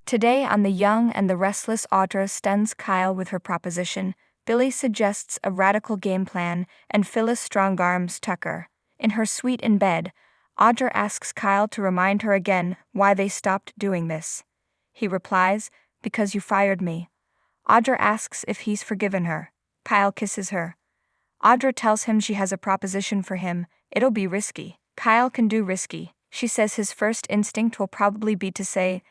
Today on The Young and the Restless, Audra stuns Kyle with her proposition, Billy suggests a radical game plan, and Phyllis strong-arms Tucker. In her suite in bed, Audra asks Kyle to remind her again why they stopped doing this. He replies, "Because you fired me." Audra asks if he's forgiven her. Kyle kisses her. Audra tells him she has a proposition for him. It'll be risky. Kyle can do risky. She says his first instinct will probably be to say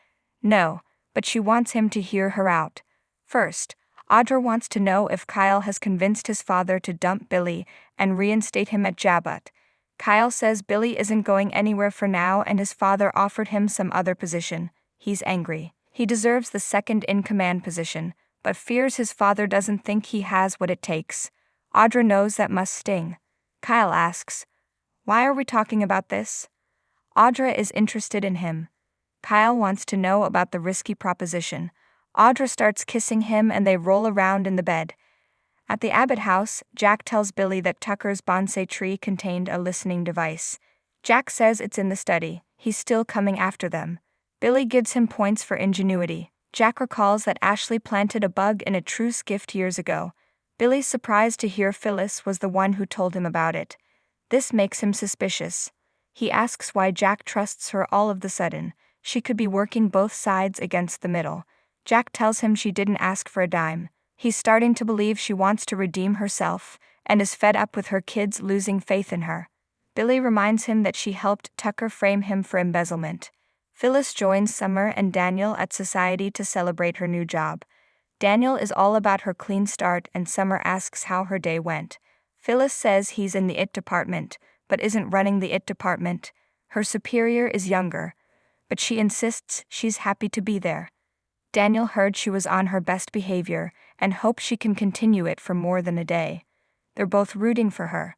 no, but she wants him to hear her out. First, Audra wants to know if Kyle has convinced his father to dump Billy and reinstate him at Jabot. Kyle says Billy isn't going anywhere for now and his father offered him some other position. He's angry. He deserves the second-in-command position, but fears his father doesn't think he has what it takes. Audra knows that must sting. Kyle asks, "Why are we talking about this?" Audra is interested in him. Kyle wants to know about the risky proposition. Audra starts kissing him and they roll around in the bed. At the Abbott house, Jack tells Billy that Tucker's bonsai tree contained a listening device. Jack says it's in the study. He's still coming after them. Billy gives him points for ingenuity. Jack recalls that Ashley planted a bug in a truce gift years ago. Billy's surprised to hear Phyllis was the one who told him about it. This makes him suspicious. He asks why Jack trusts her all of the sudden. She could be working both sides against the middle. Jack tells him she didn't ask for a dime. He's starting to believe she wants to redeem herself and is fed up with her kids losing faith in her. Billy reminds him that she helped Tucker frame him for embezzlement. Phyllis joins Summer and Daniel at Society to celebrate her new job. Daniel is all about her clean start and Summer asks how her day went. Phyllis says he's in the IT department, but isn't running the IT department. Her superior is younger, but she insists she's happy to be there. Daniel heard she was on her best behavior and hopes she can continue it for more than a day. They're both rooting for her.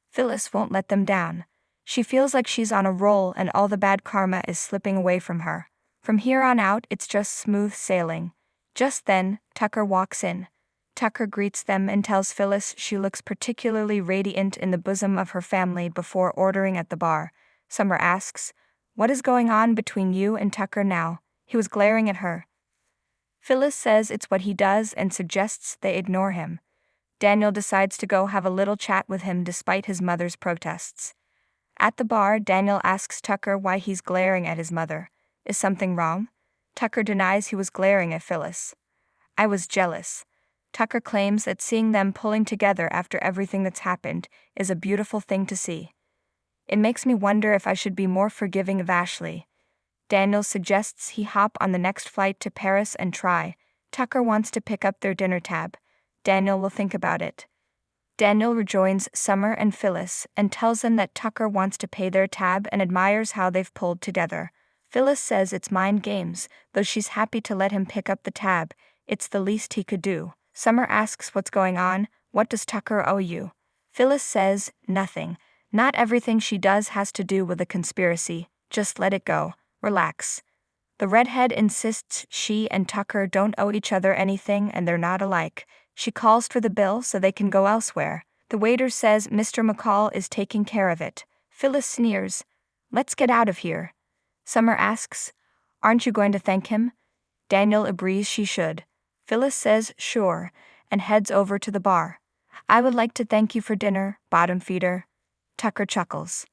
Phyllis won't let them down. She feels like she's on a roll and all the bad karma is slipping away from her. From here on out, it's just smooth sailing. Just then, Tucker walks in. Tucker greets them and tells Phyllis she looks particularly radiant in the bosom of her family before ordering at the bar. Summer asks, "What is going on between you and Tucker now?" He was glaring at her. Phyllis says it's what he does and suggests they ignore him. Daniel decides to go have a little chat with him despite his mother's protests. At the bar, Daniel asks Tucker why he's glaring at his mother. Is something wrong? Tucker denies he was glaring at Phyllis. "I was jealous." Tucker claims that seeing them pulling together after everything that's happened is a beautiful thing to see. "It makes me wonder if I should be more forgiving of Ashley." Daniel suggests he hop on the next flight to Paris and try. Tucker wants to pick up their dinner tab. Daniel will think about it. Daniel rejoins Summer and Phyllis and tells them that Tucker wants to pay their tab and admires how they've pulled together. Phyllis says it's mind games, though she's happy to let him pick up the tab. It's the least he could do. Summer asks what's going on. "What does Tucker owe you?" Phyllis says, "Nothing. Not everything she does has to do with a conspiracy. Just let it go. Relax." The redhead insists she and Tucker don't owe each other anything and they're not alike. She calls for the bill so they can go elsewhere. The waiter says Mr. McCall is taking care of it. Phyllis sneers, "Let's get out of here." Summer asks, "Aren't you going to thank him?" Daniel agrees she should. Phyllis says sure and heads over to the bar. "I would like to thank you for dinner, bottom feeder." Tucker chuckles.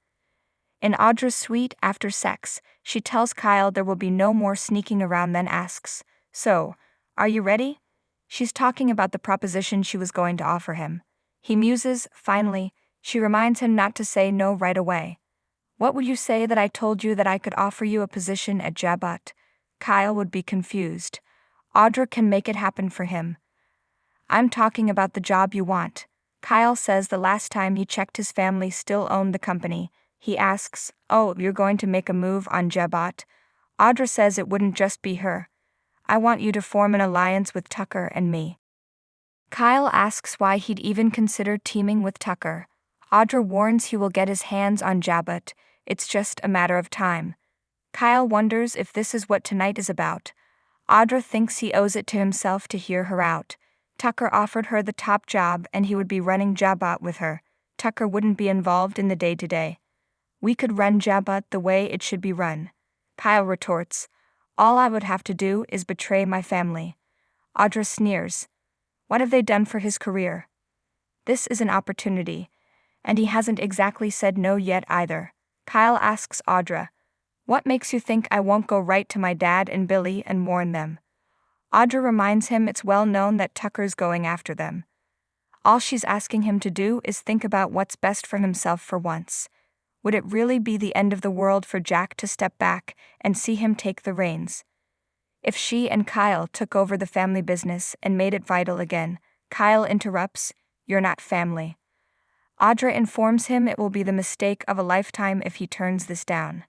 In Audra's suite after sex, she tells Kyle there will be no more sneaking around, then asks, "So, are you ready?" She's talking about the proposition she was going to offer him. He muses, finally. She reminds him not to say no right away. "What would you say that I told you that I could offer you a position at Jabot?" Kyle would be confused. Audra can make it happen for him. "I'm talking about the job you want." Kyle says the last time he checked his family still owned the company. He asks, "Oh, you're going to make a move on Jabot?" Audra says it wouldn't just be her. "I want you to form an alliance with Tucker and me." Kyle asks why he'd even consider teaming with Tucker. Audra warns he will get his hands on Jabot. It's just a matter of time. Kyle wonders if this is what tonight is about. Audra thinks he owes it to himself to hear her out. Tucker offered her the top job and he would be running Jabot with her. Tucker wouldn't be involved in the day-to-day. "We could run Jabot the way it should be run." Kyle retorts, All I would have to do is betray my family. Audra sneers. What have they done for his career? This is an opportunity, and he hasn't exactly said no yet either. Kyle asks Audra, what makes you think I won't go right to my dad and Billy and warn them? Audra reminds him it's well known that Tucker's going after them. All she's asking him to do is think about what's best for himself for once. Would it really be the end of the world for Jack to step back and see him take the reins? If she and Kyle took over the family business and made it vital again, Kyle interrupts, you're not family. Audra informs him it will be the mistake of a lifetime if he turns this down.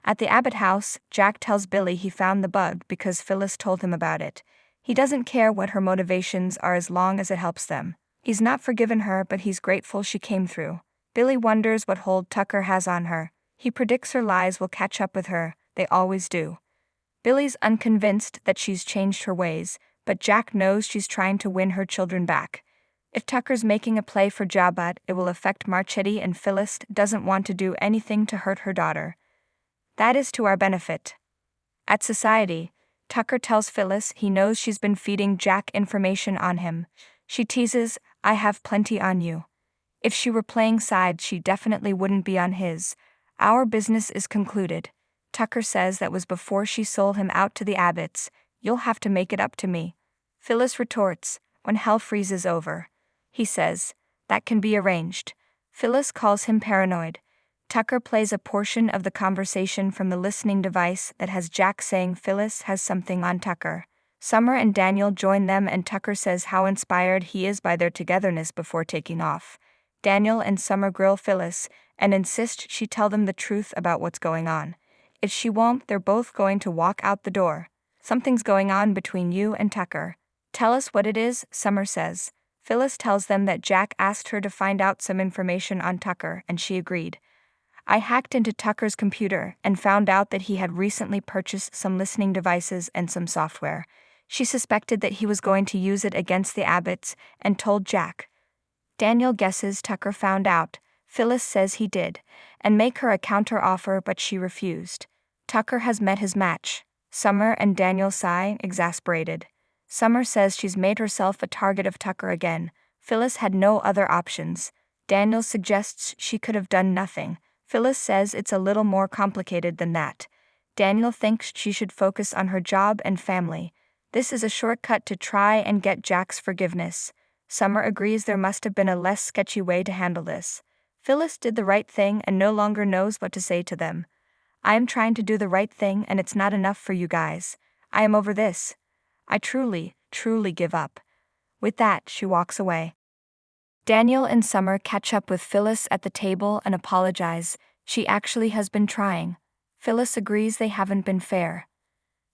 At the Abbott house, Jack tells Billy he found the bug because Phyllis told him about it. He doesn't care what her motivations are as long as it helps them. He's not forgiven her, but he's grateful she came through. Billy wonders what hold Tucker has on her. He predicts her lies will catch up with her, they always do. Billy's unconvinced that she's changed her ways, but Jack knows she's trying to win her children back. If Tucker's making a play for Jabat, it will affect Marchetti, and Phyllis doesn't want to do anything to hurt her daughter. That is to our benefit. At society, Tucker tells Phyllis he knows she's been feeding Jack information on him. She teases, I have plenty on you. If she were playing sides, she definitely wouldn't be on his. Our business is concluded. Tucker says that was before she sold him out to the Abbotts. You'll have to make it up to me. Phyllis retorts, when hell freezes over. He says, that can be arranged. Phyllis calls him paranoid. Tucker plays a portion of the conversation from the listening device that has Jack saying Phyllis has something on Tucker. Summer and Daniel join them, and Tucker says how inspired he is by their togetherness before taking off. Daniel and Summer grill Phyllis and insist she tell them the truth about what's going on. If she won't, they're both going to walk out the door. Something's going on between you and Tucker. Tell us what it is, Summer says. Phyllis tells them that Jack asked her to find out some information on Tucker, and she agreed. I hacked into Tucker's computer and found out that he had recently purchased some listening devices and some software. She suspected that he was going to use it against the Abbotts and told Jack. Daniel guesses Tucker found out. Phyllis says he did, and make her a counter-offer, but she refused. Tucker has met his match. Summer and Daniel sigh, exasperated. Summer says she's made herself a target of Tucker again. Phyllis had no other options. Daniel suggests she could have done nothing. Phyllis says it's a little more complicated than that. Daniel thinks she should focus on her job and family. This is a shortcut to try and get Jack's forgiveness. Summer agrees there must have been a less sketchy way to handle this. Phyllis did the right thing and no longer knows what to say to them. I am trying to do the right thing, and it's not enough for you guys. I am over this. I truly give up. With that, she walks away. Daniel and Summer catch up with Phyllis at the table and apologize. She actually has been trying. Phyllis agrees they haven't been fair.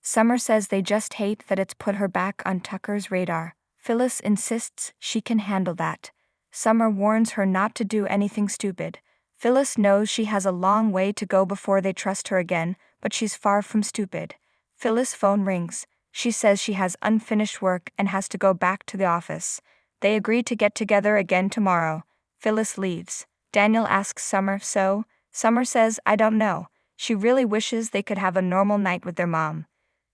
Summer says they just hate that it's put her back on Tucker's radar. Phyllis insists she can handle that. Summer warns her not to do anything stupid. Phyllis knows she has a long way to go before they trust her again, but she's far from stupid. Phyllis' phone rings. She says she has unfinished work and has to go back to the office. They agree to get together again tomorrow. Phyllis leaves. Daniel asks Summer, so? Summer says, I don't know. She really wishes they could have a normal night with their mom.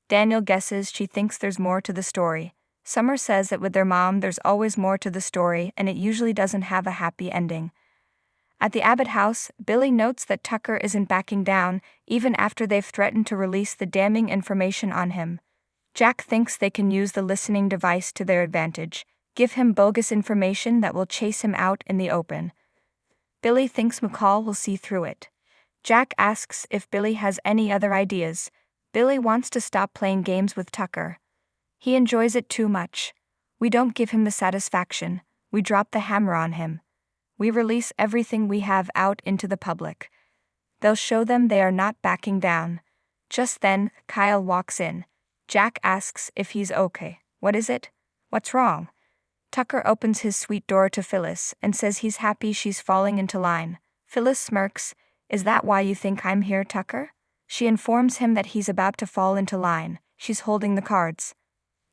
Daniel guesses she thinks there's more to the story. Summer says that with their mom there's always more to the story, and it usually doesn't have a happy ending. At the Abbott house, Billy notes that Tucker isn't backing down, even after they've threatened to release the damning information on him. Jack thinks they can use the listening device to their advantage, give him bogus information that will chase him out in the open. Billy thinks McCall will see through it. Jack asks if Billy has any other ideas. Billy wants to stop playing games with Tucker. He enjoys it too much. We don't give him the satisfaction. We drop the hammer on him. We release everything we have out into the public. They'll show them they are not backing down. Just then, Kyle walks in. Jack asks if he's okay. What is it? What's wrong? Tucker opens his sweet door to Phyllis and says he's happy she's falling into line. Phyllis smirks. Is that why you think I'm here, Tucker? She informs him that he's about to fall into line. She's holding the cards.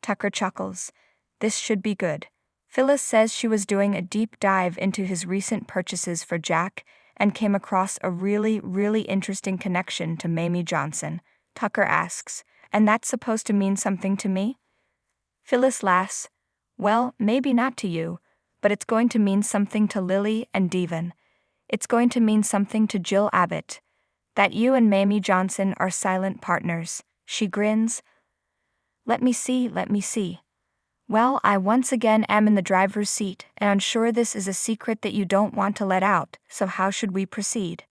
Tucker chuckles. This should be good. Phyllis says she was doing a deep dive into his recent purchases for Jack and came across a really interesting connection to Mamie Johnson. Tucker asks, And that's supposed to mean something to me? Phyllis laughs. Well, maybe not to you, but it's going to mean something to Lily and Devon. It's going to mean something to Jill Abbott. That you and Mamie Johnson are silent partners. She grins. Let me see. Well, I once again am in the driver's seat, and I'm sure this is a secret that you don't want to let out, so how should we proceed?